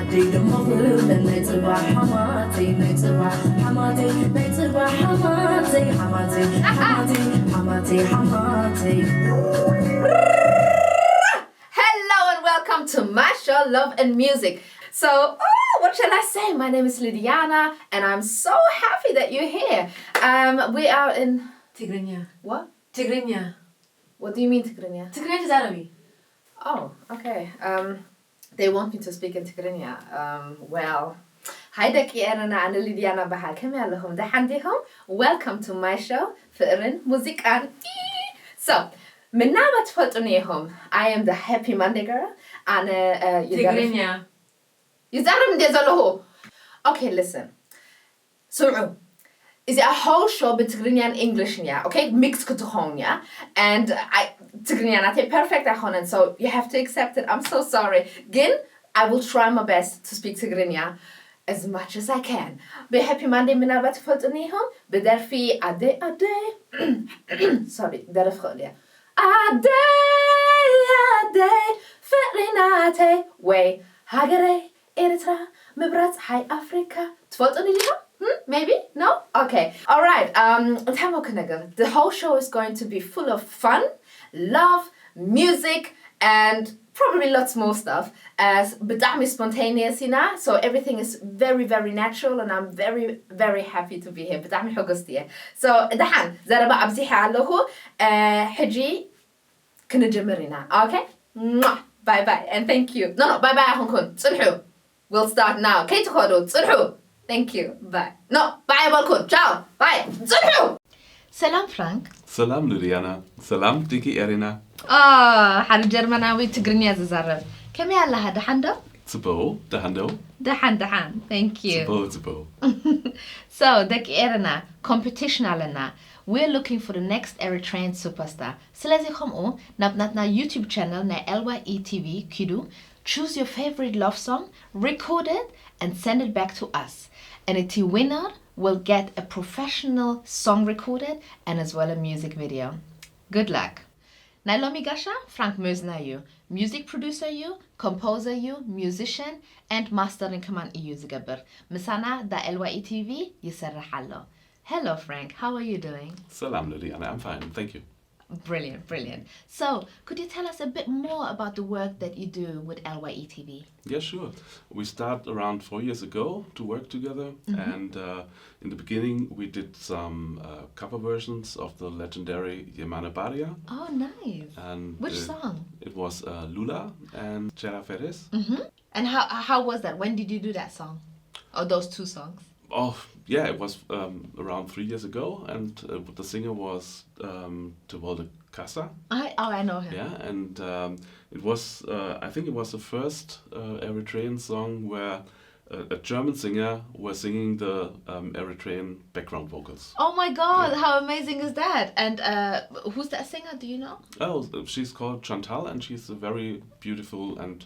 حماتي دمغل نيتبع حماتي نيتبع حماتي نيتبع حماتي حماتي حماتي حماتي حماتي. Hello and welcome to my show Love and Music. So, what shall I say? My name is Lidiaana and I'm so happy that you're here. We are in Tigrinya. what? Tigrinya. What do you mean Tigrinya? Tigrinya is Arabic. Oh, okay. They want me to speak in Tigrinya. Well, hi Daki Erena and Lidiaana bahal كم يالهم دحنديهم. Welcome to my show فئرن موسيقان. So, من نعمة تفوتونيهم. I am the happy Monday girl. And Tigrinya. يزعرم دي زلهو. Okay, listen. سمعوا. Is it a whole show بتغريني and English yeah? Okay, mixed كتخون yeah? And I تغريني أنا perfect أخونا, so you have to accept it. I'm so sorry. Again, I will try my best to speak تغريني as much as I can. Be happy Monday من أربعة فلتنيهم بدر في أدي sorry درف خليه أدي فريناتي وي هاجري إريترا مبرات هاي أفريقيا تفلتنيهم. Maybe? No? Okay. Alright, the whole show is going to be full of fun, love, music, and probably lots more stuff. بدعمي spontaneous هنا, so everything is very, very natural and I'm very, very happy to be here. بدعمي حقستيه. So, دحان, زربا أبزيحي علوهو, حجي كنجمرينا. Okay? Bye bye and thank you. No, bye bye أخونكم. تصلحوا. We'll start now. كي تخدوا تصلحوا. Thank you. Bye. No, bye بالكم. Ciao. Bye. تصلحوا. سلام فرانك. سلام ليديانا. سلام ديكي إرينا. حال جرمناوي تقرنيا ززرب. كم يالله دحندو؟ تبو دهندو. دحان. Thank you. تبو. So, دكي إرينا, competition علينا. We're looking for the next Eritrean superstar. سلازي خمو نبنتنا YouTube channel na LYE TV كيدو. Choose your favorite love song, record it, and send it back to us. And the winner will get a professional song recorded and as well a music video. Good luck. Nailomi Gasha, Frank Mösner you, music producer you, composer you, musician, and master in command you Zigaber. Misana da LYE TV yisarrahallo. Hello Frank, how are you doing? Salam Lidiana, I'm fine, thank you. Brilliant. So, could you tell us a bit more about the work that you do with LYE TV? Yeah, sure. We started around 4 years ago to work together, and in the beginning we did some cover versions of the legendary Yemane Baria. Oh, nice. And which song? It was Lula and Chera Ferez. And how was that? When did you do that song? Or those two songs? Oh, yeah, it was around 3 years ago, and the singer was Tewolde Kassa. I know him. Yeah, and it was, I think it was the first Eritrean song where a German singer was singing the Eritrean background vocals. Oh my God, how amazing is that? And who's that singer, do you know? Oh, she's called Chantal, and she's a very beautiful and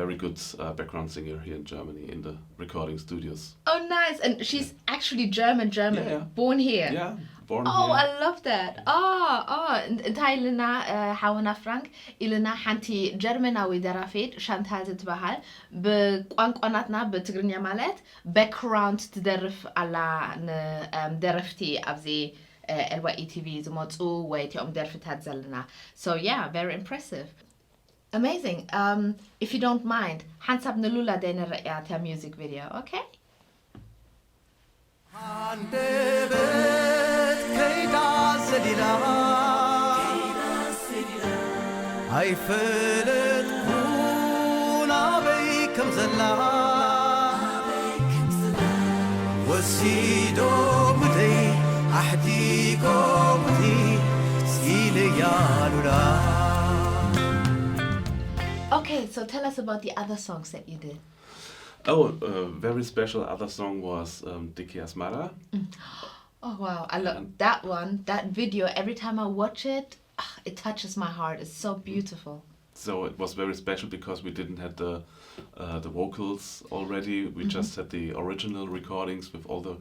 very good background singer here in Germany in the recording studios. Oh, nice. And she's actually German, Yeah. born here. Yeah, born Oh, here. I love that. እንታይ ኢልና ሓውና ፍራንክ ኢልና ሓንቲ ጀርመናዊ ደራፊት ሻንታል ትበሃል ብቋንቋናትና በትግርኛ ማለት ባክግራውንድ ትደርፍ ኣላ ንደረፍቲ ኣብዚ LYE TV ዝመፁ ወይ እቲኦም ደርፍታት ዘለና. So yeah, very impressive. Amazing. If you don't mind, ሓንሳብ ንሉላ ደንርያ ታ music video, okay? هيفلت كونا بيكم زلا وسيدو بدي أحديكو بدي سيلي يا لولا. Okay, so tell us about the other songs that you did. Oh, a very special other song was Diki Asmara. Oh wow, I love that one. That video, every time I watch it, it touches my heart. It's so beautiful. So it was very special because we didn't have the vocals already. We just had the original recordings with all the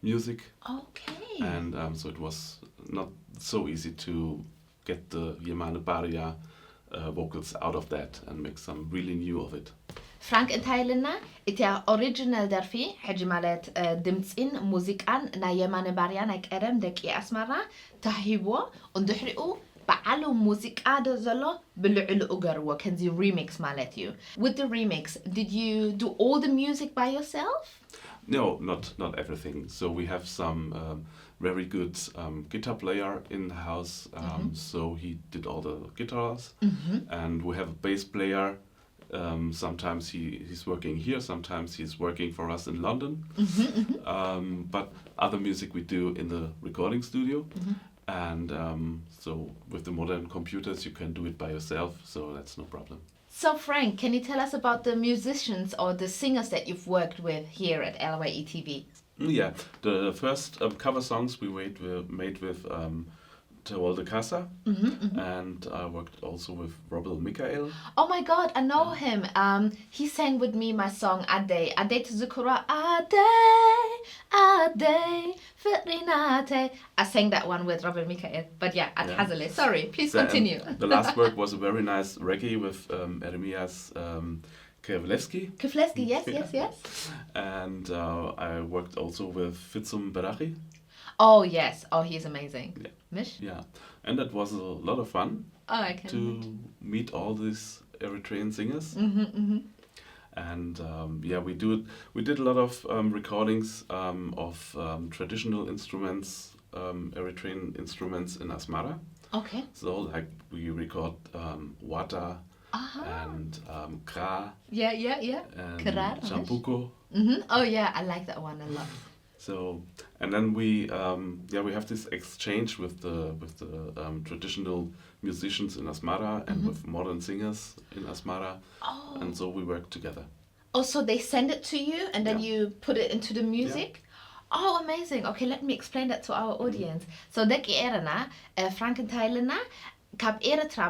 music. Okay. And so it was not so easy to get the Yemane Baria vocals out of that and make some really new of it. ፍራንክ እንታይ ኢልና እቲ ኦሪጂናል ደርፊ ሕጂ ማለት ድምፅን ሙዚቃን ናይ የማነ ባርያ ናይ ቀደም ደቂ ኣስመራ ተሂቦ እንድሕሪኡ በዓሉ ሙዚቃ ዘሎ ብልዕልኡ ገርዎ ከንዚ ሪሚክስ ማለት እዩ with the remix did you do all the music by yourself No, not everything. So we have some very good guitar player in the house. So he did all the guitars, and we have a bass player. Sometimes he's working here. Sometimes he's working for us in London. But other music we do in the recording studio. And so with the modern computers, you can do it by yourself. So that's no problem. So Frank, can you tell us about the musicians or the singers that you've worked with here at LYE TV? Yeah, the first cover songs we made with Terol de Casa, and I worked also with Robel Michael. Oh my God, I know him. He sang with me my song Ade. Ade Tuzukura. Ade, Ferinate. I sang that one with Robel Michael. But yeah, at Hazale. Sorry, please continue. The last work was a very nice reggae with Eremias Kevlevski. Kefleski, yes. And I worked also with Fitzum Berachi. Oh yes. Oh, he's amazing. Yeah. Mish? Yeah, and that was a lot of fun Oh, I can to imagine. meet all these Eritrean singers. And we did a lot of recordings of traditional instruments, Eritrean instruments in Asmara. Okay. So like we record wata and kra Yeah. and Karar, champuko. Oh yeah, I like that one a lot. So and then we have this exchange with the traditional musicians in Asmara and with modern singers in Asmara, and so we work together. Oh, so they send it to you and then Yeah. you put it into the music? Oh, amazing. Okay, let me explain that to our audience. So ደቂ ኤረና ፍራንክ እንታይ ኢልና ካብ ኤርትራ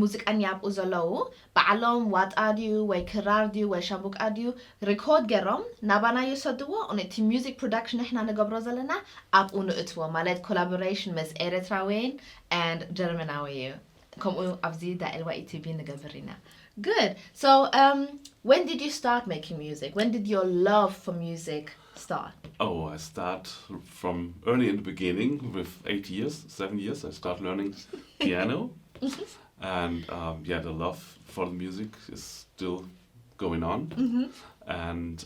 ሙዚቃኛ ኣብኡ ዘለዉ በዓሎም ዋጣ ድዩ ወይ ክራር ድዩ ወይ ሻምቡቃ ድዩ ሪኮርድ ገይሮም ናባና ይወሰድዎ እቲ ሚውዚክ ፕሮዳክሽን ንሕና ንገብሮ ዘለና ኣብኡ ንእትዎ ማለት ኮላቦሬሽን ምስ ኤርትራውያን and ጀርመናዊ እዩ ከምኡ ኣብዚ ዳ LYE TV ንገብር ኢና Good. So, when did you start making music? When did your love for music start? Oh, I start from early in the beginning with 7 years. I start learning piano, and the love for the music is still going on, and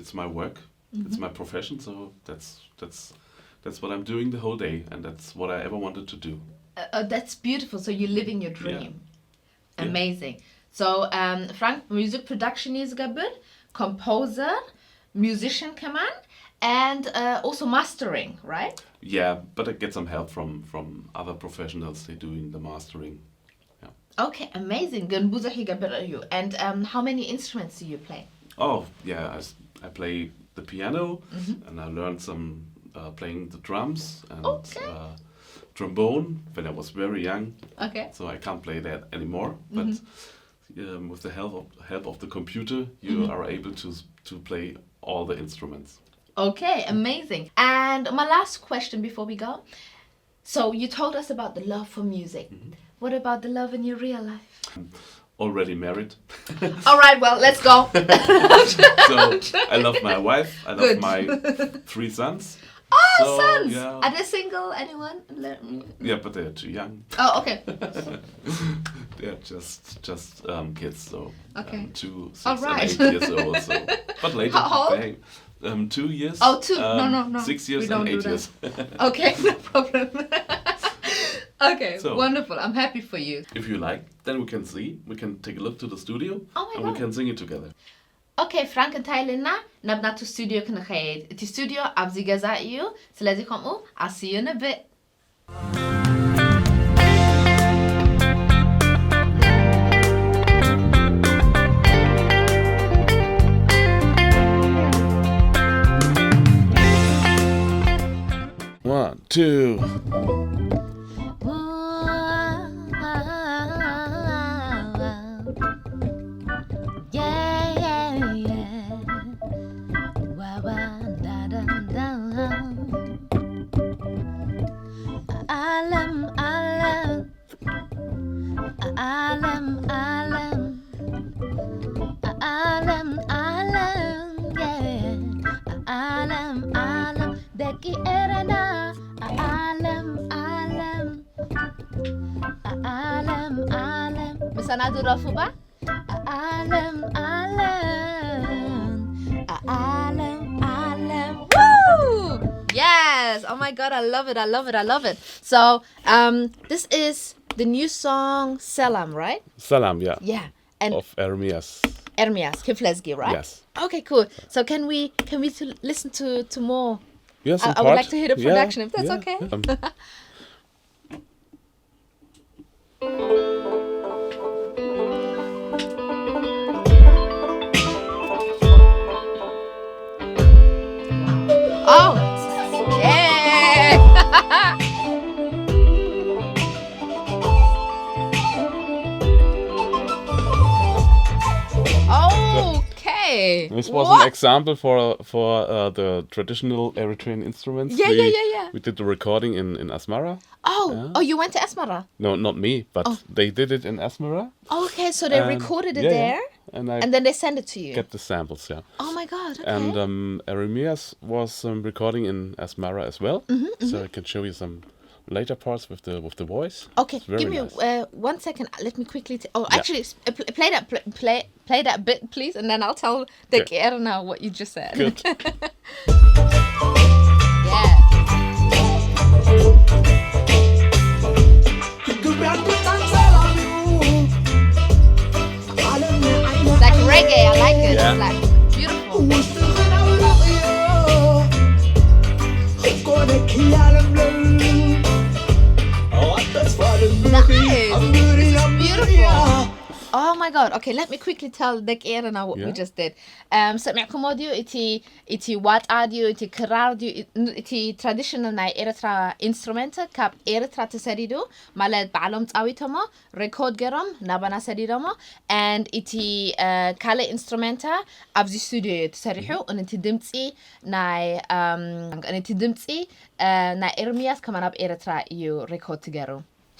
it's my work, it's my profession. So that's what I'm doing the whole day, and that's what I ever wanted to do. That's beautiful. So you're living your dream. Yeah. Amazing. So, Frank, music production is good, composer, musician command, and also mastering, right? Yeah, but I get some help from other professionals. They doing the mastering. Okay, amazing. Good. ብዙሕ ይገብር እዩ. And how many instruments do you play? Oh, yeah, I play the piano, and I learned some playing the drums and trombone when I was very young. Okay. So I can't play that anymore. But with the help of the computer, you are able to play all the instruments. Okay, amazing. And my last question before we go. So you told us about the love for music. What about the love in your real life? Already married. All right, well, let's go. So I love my wife. I love my 3 sons. Oh, So, sons! yeah. Are they single? Anyone? Yeah, but they're too young. Oh, okay. They're just kids. So Okay. 2, 6, All right. and 8 years old. So, but later How old? they 2 years. Oh, 2. No. 6 years We don't and do 8 years. Okay, no problem. Okay, So- wonderful. I'm happy for you. If you like, then we can see. We can take a look to the studio, Oh my and we God. can sing it together. Okay, Frank እንታይ ኢልና ናብ ናቱ ስቱዲዮ ክንኸይድ እቲ ስቱዲዮ ኣብዚ ገዛ እዩ ስለዚ ከምኡ I'll see you in a bit. One, two. Another Fuba. Alam, alam. Woo! Yes. Oh my God, I love it. So, this is the new song Salam, right? Salam, yeah. Yeah. And Of Ermias. Ermias Kiflesgi, right? Yes. Okay, cool. So can we listen to more? Yes, I would like to hear the production if that's okay. Oh, yeah. Okay. This was an example for the traditional Eritrean instruments. Yeah. We did the recording in Asmara. Oh, you went to Asmara? No, not me, but they did it in Asmara. Okay, so they recorded it there, and then they send it to you. Get the samples, yeah. Oh my God! Okay. And Eremias was recording in Asmara as well, so I can show you some later parts with the voice. Okay, It's very give me nice. 1 second. Let me quickly. Actually, play that bit, please, and then I'll tell the Erena what you just said. Good. Yeah. It's like reggae. I like it. Yeah. It's like beautiful. Nice. Beautiful. Oh my God. Okay, let me quickly tell the Erena what we just did. سمعكم audio iti what audio iti كرارديو iti traditional ናይ ኤርትራ instrument ካብ ኤርትራ ተሰዲዱ ማለት ባዕሎም ፃዊቶሞ record ገሮም ናባና ሰዲዶሞ and iti ካለ instrument ኣብዚ studio ተሰሪሑ እቲ ድምፂ ናይ ናይ ኤርሚያስ ከማን ኣብ ኤርትራ እዩ record ትገሩ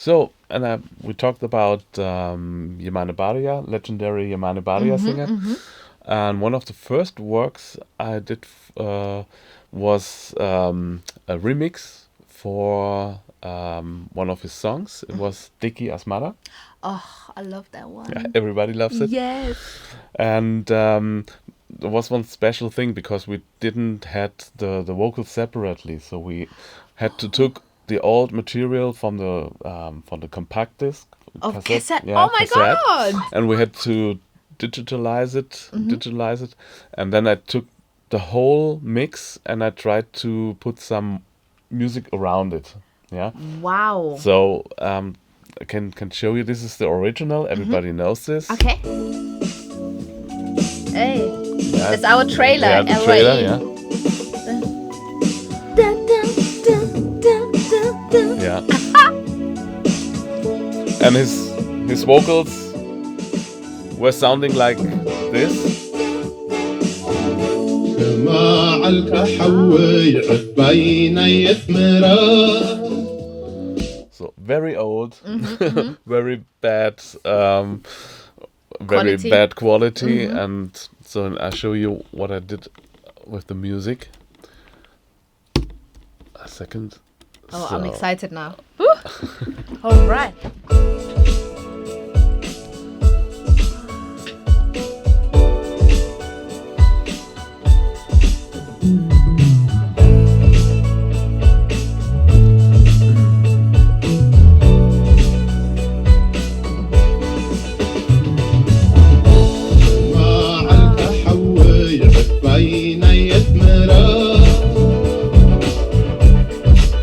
So, and we talked about Yemane Baria, legendary Yemane Baria singer. And one of the first works I did was a remix for one of his songs. It was Diki Asmara. Oh, I love that one. Yeah, everybody loves it. Yes. And there was one special thing because we didn't had the vocals separately, so we had to took the old material from the compact disc. Of cassette. Yeah, oh my cassette. God. And we had to digitalize it. And then I took the whole mix and I tried to put some music around it. Yeah. Wow. So I can show you. This is the original. Everybody knows this. Okay. Hey. Yeah, It's our trailer. Yeah, the LYE. trailer. Yeah. Dun, dun, dun, dun, dun, dun. Yeah. And his vocals were sounding like this. So very old, very bad, very Quality. bad quality, and so I'll show you what I did with the music. A second. Oh, So- I'm excited now. Woo. All right.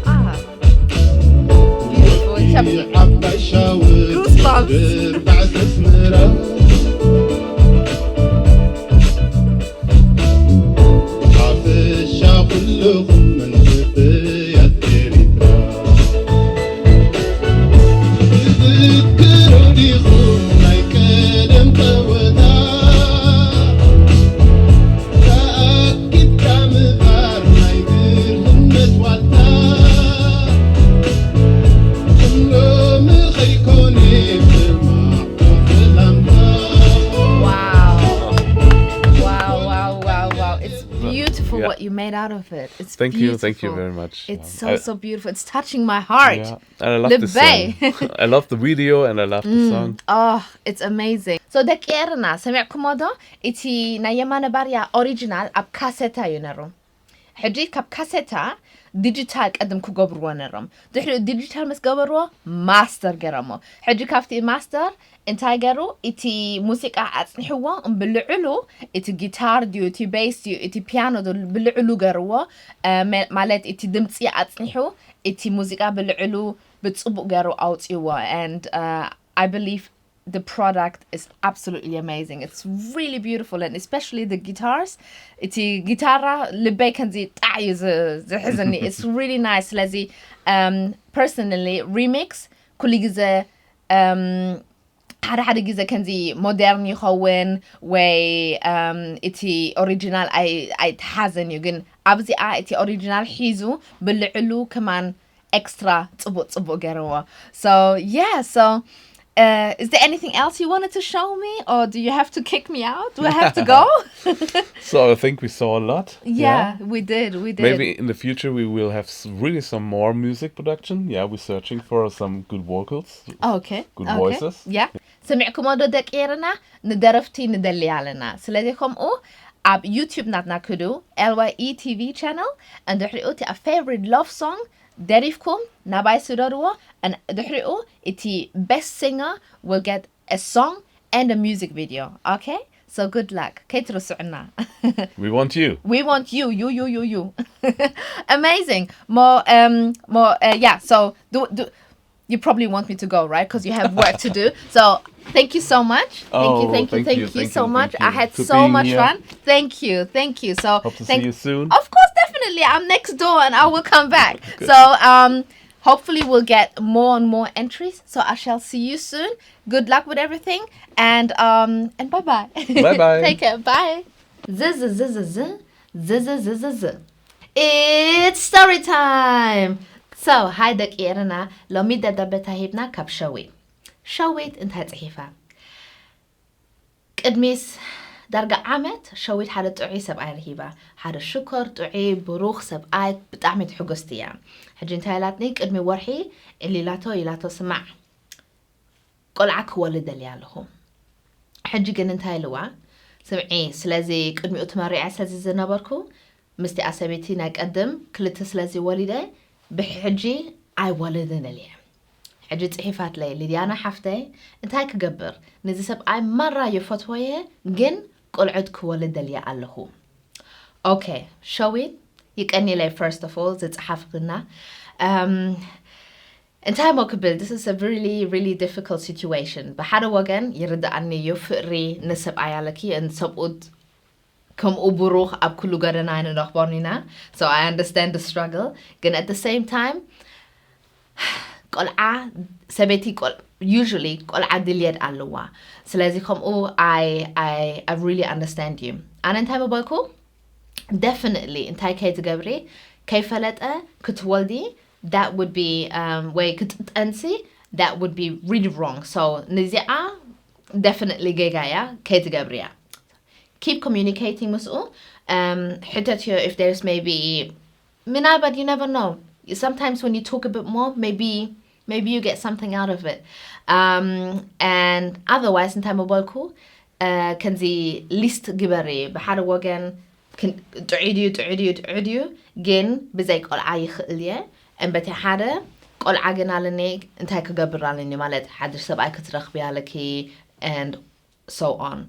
Ah. Beautiful. It's a what you made out of it. It's Thank beautiful. you very much. It's so beautiful. It's touching my heart. Yeah, and I love this song. I love the video and I love the song. Oh, it's amazing. So ደቂ ኤረና ሰሚዕኩሞ ዶ እቲ ናይ የማነ ባርያ ኦሪጂናል ኣብ ካሴታ እዩ ነይሩ ሕጂ ካብ ካሴታ ዲጂታል ቀድም ክገብርዎ ነይሮም ድሕሪ ዲጂታል ምስ ገበርዎ ማስተር ገይሮሞ ሕጂ ካብቲ ማስተር እንታይ ገይሩ እቲ ሙዚቃ ኣጽኒሕዎ ብልዕሉ እቲ ጊታር ድዩ እቲ ቤስ ድዩ እቲ ፒያኖ ብልዕሉ ገይርዎ ማለት እቲ ድምፂ ኣጽኒሑ እቲ ሙዚቃ ብልዕሉ ብጽቡቕ ገይሩ ኣውጽይዎ and I believe the product is absolutely amazing. It's really beautiful and especially the guitars. It's guitarra libe kanzi ta'yuzahizani. It's really nice. Lazi personally remix kuligize hada gize kanzi modern ykhawin way iti original I hazen yugen abzi iti original hizu bil'ulu kaman extra tsubu garawa. So yeah, so is there anything else you wanted to show me or do you have to kick me out? Do I have to go? So I think we saw a lot. Yeah, we did. Maybe in the future we will have really some more music production. Yeah, we're searching for some good vocals. Okay. Good voices. Yeah. سمعكم ودو دك إيرنا ندرفتي ندلي علينا سلذيكم ab YouTube natna kudu LYE TV channel and دحريقو a favorite love song دريفكم نباي سوداروا and دحريقو iti best singer will get a song and a music video. Okay? So good luck. كيترسعنا. We want you. We want you. You. Amazing. More yeah, so do you probably want me to go, right? Because you have work to do. So thank you so much. Thank you so much. I had so much fun. Thank you. So hope to see you soon. Of course, definitely. I'm next door and I will come back. Good. So hopefully we'll get more and more entries. So I shall see you soon. Good luck with everything and bye bye. Bye bye. Take care. Bye. It's story time. So hi دك إيرنا لو ميدا دبتا هيبنا كاب شويت انتهى صحيفة قدميس درجة عامت شويت حدا تعي سبعي رهيبة حدا شكر تعي بروخ سبعي بتعمد حقستيا حجي انتهى لاتني قدمي ورحي اللي لاتو سمع قلعك والد اللي عليهم حجي قن انتهى لوا سمعي سلازي قدمي اتماري عسلازي زنابركو مستي عسابيتي ناك قدم كلت سلازي والده بحجي اي والدنا لي حجي صحيفات لي ليديانا حفتي انتي كجبر نزي سب اي مره يفتويه جن قلعدك ولد لي عليه اوكي شوي يقني لي first of all زصحفنا انتي موكبل this is a really difficult situation بحدا وغن يرد عني يفري نسب ايالكي ان سبود كم أبروخ أب كل جرنا إن رخبانينا so I understand the struggle ግን at the same time قلعة سبتي قل usually قلعة دليل علوا سلازي كم I really understand you أنا أنت ما بقول definitely أنت كي تجبري كيف لتأ كتولدي that would be way كتأنسي that would be really wrong so نزيعة definitely جاية كي تجبريها keep communicating مسؤول if there's maybe but you never know sometimes when you talk a bit more maybe you get something out of it and otherwise in time موبايلكو كان زي list جبري بحر وجن كن تعيديو جن بزيك قلعة يخليه ان بتي حدا قلعة جن على انت هيك جبر على مالت حدا سبعي كترخ بيالكي and so on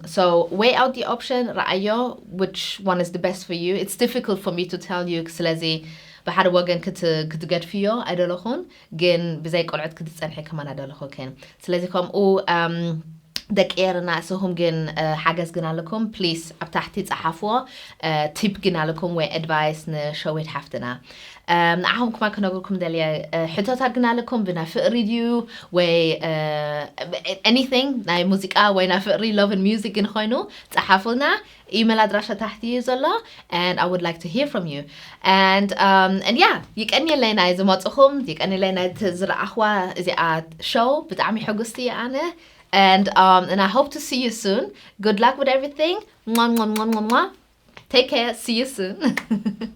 so weigh out the option رأيه which one is the best for you it's difficult for me to tell you سلازي بحر وجن كتجد فيه أدلخون جن بزيك قلعت كتسأنحي كمان أدلخو كان سلازي كم دك إيرنا سهم جن حاجز جنا لكم please أبتحتي تصحفوا tip جنا لكم و advice نشويت حفتنا نعهم كمان كنا نقولكم دليا حتى جنا لكم بنافق ريديو و anything ناي موسيقى و نافق ري love and music جن خاينو تصحفونا email أدراشة تحتي زلا and I would like to hear from you and yeah يكأني لنا إذا ما تأخم يكأني لنا تزرع أخوة إذا show بتعمي حقستي أنا and I hope to see you soon. Good luck with everything. Mwah, mwah, mwah, mwah, mwah. Take care. See you soon.